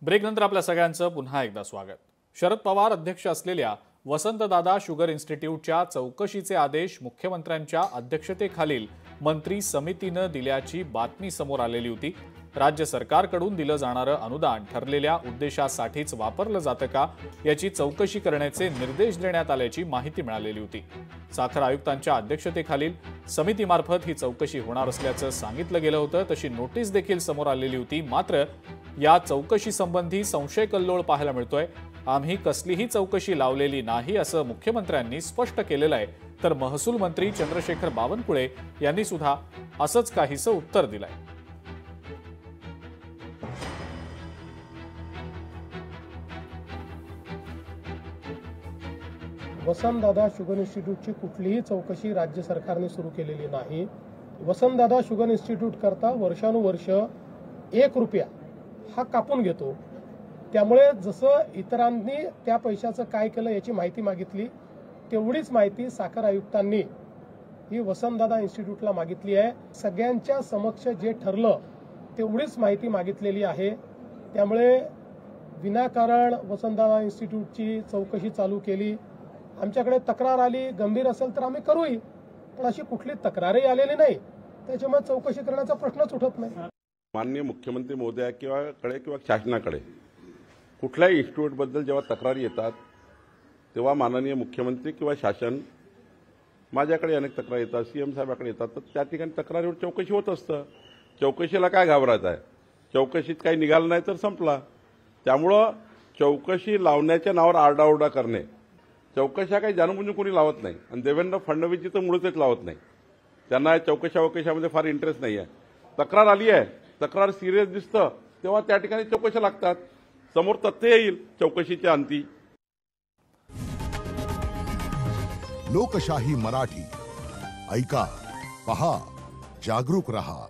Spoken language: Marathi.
ब्रेकनंतर आपल्या सगळ्यांचं पुन्हा एकदा स्वागत। शरद पवार अध्यक्ष असलेल्या वसंतदादा शुगर इन्स्टिट्यूटच्या चौकशीचे आदेश मुख्यमंत्र्यांच्या अध्यक्षतेखालील मंत्री समितीने दिल्याची बातमी समोर आलेली होती। राज्य सरकारकडून दिलं जाणारं अनुदान ठरलेल्या उद्देशासाठीच वापरलं जातं का याची चौकशी करण्याचे निर्देश देण्यात आल्याची माहिती मिळालेली होती। साखर आयुक्तांच्या अध्यक्षतेखालील समितीमार्फत ही चौकशी होणार असल्याचं सांगितलं गेलं होतं। तशी नोटीस देखील समोर आलेली होती। मात्र या चौकशी संबंधी संशय कल्लोळ पाहायला मिळतोय। आम्ही कसलीही चौकशी लावलेली नाही असं मुख्यमंत्र्यांनी स्पष्ट केलेलं आहे। तर महसूल मंत्री चंद्रशेखर बावनकुळे यांनी सुद्धा असंच काहीसं उत्तर दिलंय। वसंतदादा शुगर इन्स्टिट्यूटची कुठलीही चौकशी राज्य सरकारने सुरू केलेली नाही। वसंतदादा शुगर इन्स्टिट्यूट करता वर्षानुवर्ष 1 रुपया हा कापून घेतो। त्यामुळे जसं इतरांनी त्या पैशाचं काय केलं याची माहिती मागितली, तेवढीच माहिती साखर आयुक्तांनी ही वसंतदादा इन्स्टिट्यूटला मागितली आहे। सगळ्यांच्या समक्ष जे ठरलं तेवढीच माहिती मागितलेली आहे। त्यामुळे विनाकारण वसंतदादा इन्स्टिट्यूटची चौकशी चालू केली। आमच्याकडे तक्रार आली, गंभीर असेल तर आम्ही करूही, पण अशी कुठली तक्रारही आलेली नाही। त्याच्यामुळे चौकशी करण्याचा प्रश्नच उठत नाही। माननीय मुख्यमंत्री महोदया किंवा शासनाकडे कुठल्याही इन्स्टिट्यूटबद्दल जेव्हा तक्रारी येतात तेव्हा माननीय मुख्यमंत्री किंवा शासन माझ्याकडे अनेक तक्रारी येतात, सीएम साहेबांकडे येतात, तर त्या ठिकाणी तक्रारीवर चौकशी होत असतं। चौकशीला काय घाबरायचं आहे? चौकशीत काही निघालं नाही तर संपला। त्यामुळं चौकशी लावण्याच्या नावावर आरडाओरडा करणे, चौकशा काही जाणूनबुजून कोणी लावत नाही आणि देवेंद्र फडणवीसजी तर मुळीच लावत नाही। त्यांना चौकशामध्ये फार इंटरेस्ट नाही आहे। तक्रार आली आहे, तक्रार सिरियस दिसतं तेव्हा त्या ठिकाणी चौकशा लागतात। समोर तथ्य येईल चौकशीच्या अंती। लोकशाही मराठी ऐका, पहा, जागरूक रहा।